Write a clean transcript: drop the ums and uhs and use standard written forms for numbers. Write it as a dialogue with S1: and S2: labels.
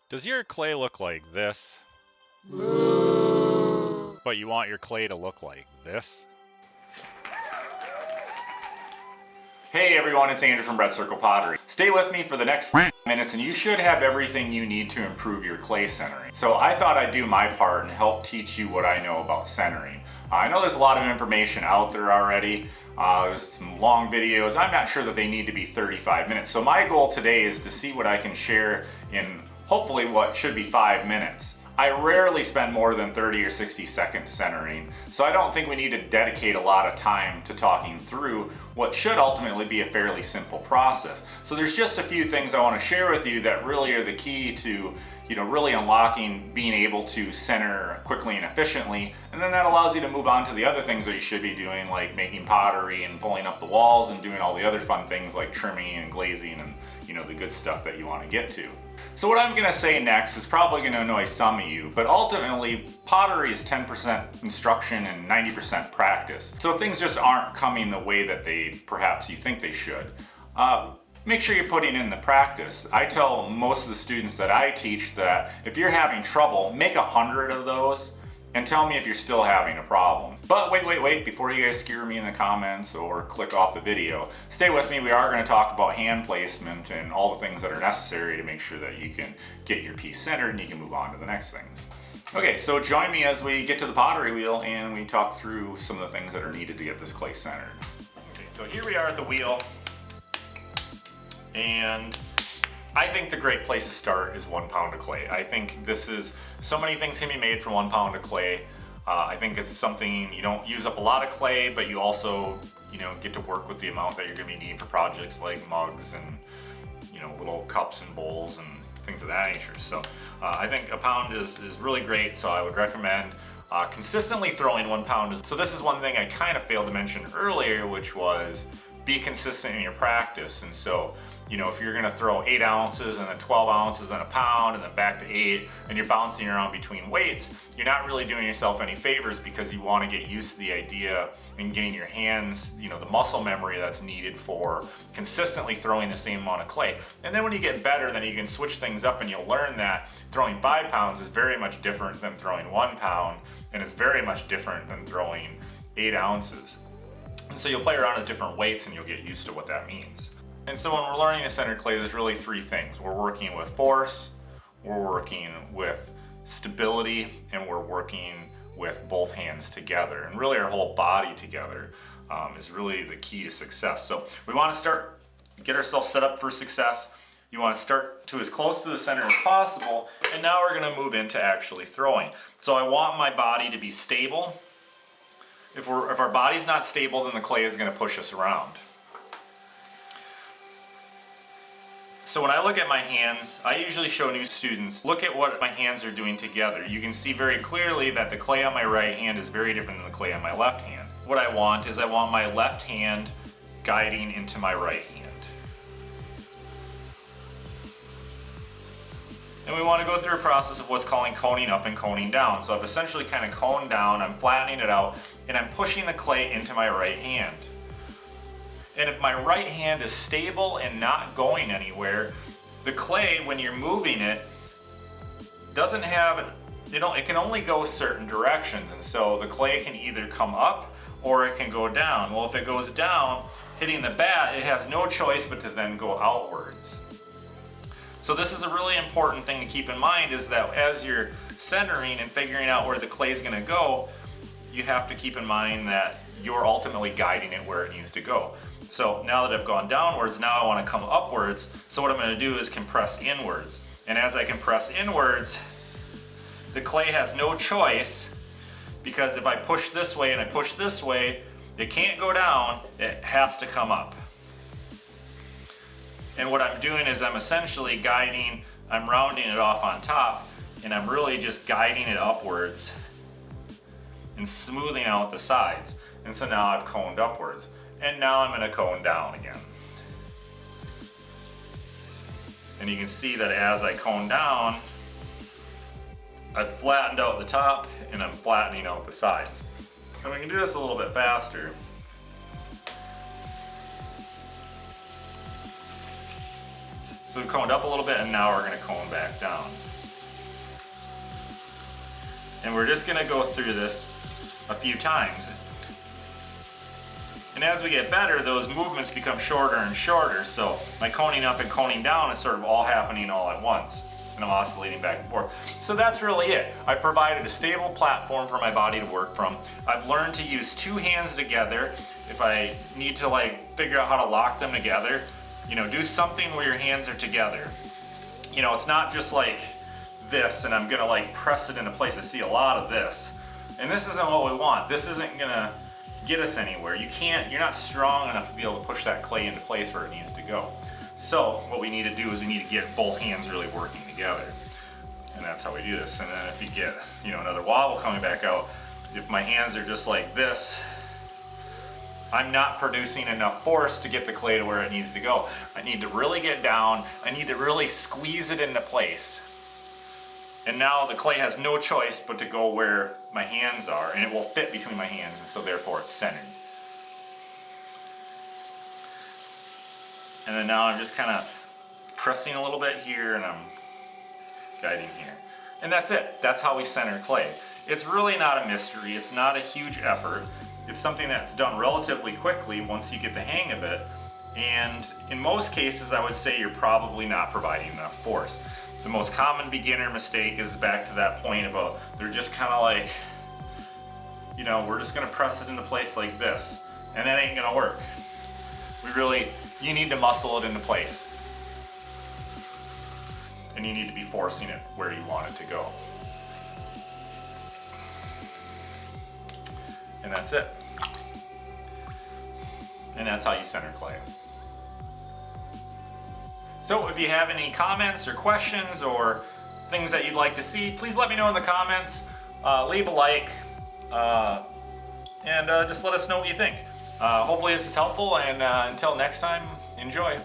S1: Does your clay look like this, but you want your clay to look like this?
S2: Hey everyone, it's Andrew from Red Circle Pottery. Stay with me for the next minutes and you should have everything you need to improve your clay centering. So I thought I'd do my part and help teach you what I know about centering. I know there's a lot of information out there already. There's some long videos. I'm not sure that they need to be 35 minutes. So my goal today is to see what I can share in hopefully what should be 5 minutes. I rarely spend more than 30 or 60 seconds centering, so I don't think we need to dedicate a lot of time to talking through what should ultimately be a fairly simple process. So there's just a few things I want to share with you that really are the key to really unlocking being able to center quickly and efficiently, and then that allows you to move on to the other things that you should be doing, like making pottery and pulling up the walls and doing all the other fun things like trimming and glazing and the good stuff that you want to get to. So what I'm going to say next is probably going to annoy some of you, but ultimately pottery is 10% instruction and 90% practice. So if things just aren't coming the way that perhaps you think they should, make sure you're putting in the practice. I tell most of the students that I teach that if you're having trouble, make 100 of those and tell me if you're still having a problem. But wait, before you guys skewer me in the comments or click off the video, stay with me. We are going to talk about hand placement and all the things that are necessary to make sure that you can get your piece centered and you can move on to the next things. Okay, so join me as we get to the pottery wheel and we talk through some of the things that are needed to get this clay centered. Okay, so here we are at the wheel. And I think the great place to start is 1 pound of clay. I think so many things can be made from 1 pound of clay. I think it's something you don't use up a lot of clay, but you also get to work with the amount that you're going to be needing for projects like mugs and little cups and bowls and things of that nature. So I think a pound is really great. So I would recommend consistently throwing 1 pound. So this is one thing I kind of failed to mention earlier, which was be consistent in your practice. And so if you're going to throw 8 ounces and then 12 ounces and a pound and then back to 8 and you're bouncing around between weights, you're not really doing yourself any favors because you want to get used to the idea and getting your hands, the muscle memory that's needed for consistently throwing the same amount of clay. And then when you get better, then you can switch things up and you'll learn that throwing 5 pounds is very much different than throwing 1 pound, and it's very much different than throwing 8 ounces. And so you'll play around with different weights and you'll get used to what that means. And so when we're learning to center clay, there's really 3 things. We're working with force, we're working with stability, and we're working with both hands together. And really our whole body together is really the key to success. So we want to get ourselves set up for success. You want to start to as close to the center as possible. And now we're going to move into actually throwing. So I want my body to be stable. If our body's not stable, then the clay is going to push us around. So when I look at my hands, I usually show new students, look at what my hands are doing together. You can see very clearly that the clay on my right hand is very different than the clay on my left hand. What I want is my left hand guiding into my right hand. And we want to go through a process of what's called coning up and coning down. So I've essentially kind of coned down, I'm flattening it out, and I'm pushing the clay into my right hand. And if my right hand is stable and not going anywhere, the clay, when you're moving it, doesn't have, it can only go certain directions. And so the clay can either come up or it can go down. Well, if it goes down, hitting the bat, it has no choice but to then go outwards. So this is a really important thing to keep in mind, is that as you're centering and figuring out where the clay is going to go, you have to keep in mind that you're ultimately guiding it where it needs to go. So now that I've gone downwards, now I want to come upwards. So what I'm going to do is compress inwards. And as I compress inwards, the clay has no choice, because if I push this way and I push this way, it can't go down, it has to come up. And what I'm doing is I'm essentially guiding, I'm rounding it off on top, and I'm really just guiding it upwards and smoothing out the sides. And so now I've coned upwards. And now I'm going to cone down again. And you can see that as I cone down, I've flattened out the top and I'm flattening out the sides. And we can do this a little bit faster. So we've coned up a little bit and now we're going to cone back down. And we're just gonna go through this a few times. And as we get better, those movements become shorter and shorter, so my coning up and coning down is sort of all happening all at once. And I'm oscillating back and forth. So that's really it. I provided a stable platform for my body to work from. I've learned to use two hands together. If I need to like figure out how to lock them together, do something where your hands are together. It's not just like this and I'm gonna like press it into place. I see a lot of this. And this isn't what we want. This isn't gonna get us anywhere. You're not strong enough to be able to push that clay into place where it needs to go. So what we need to do is we need to get both hands really working together. And that's how we do this. And then if you get, another wobble coming back out, if my hands are just like this, I'm not producing enough force to get the clay to where it needs to go. I need to really get down. I need to really squeeze it into place. And now the clay has no choice but to go where my hands are, and it will fit between my hands, and so therefore it's centered. And then now I'm just kind of pressing a little bit here and I'm guiding here. And that's it. That's how we center clay. It's really not a mystery. It's not a huge effort. It's something that's done relatively quickly once you get the hang of it. And in most cases, I would say you're probably not providing enough force. The most common beginner mistake is back to that point about they're just kind of like, we're just gonna press it into place like this. And that ain't gonna work. You need to muscle it into place. And you need to be forcing it where you want it to go. And that's it. And that's how you center clay. So if you have any comments or questions or things that you'd like to see, please let me know in the comments. Leave a like, and just let us know what you think. Hopefully this is helpful, and until next time, enjoy.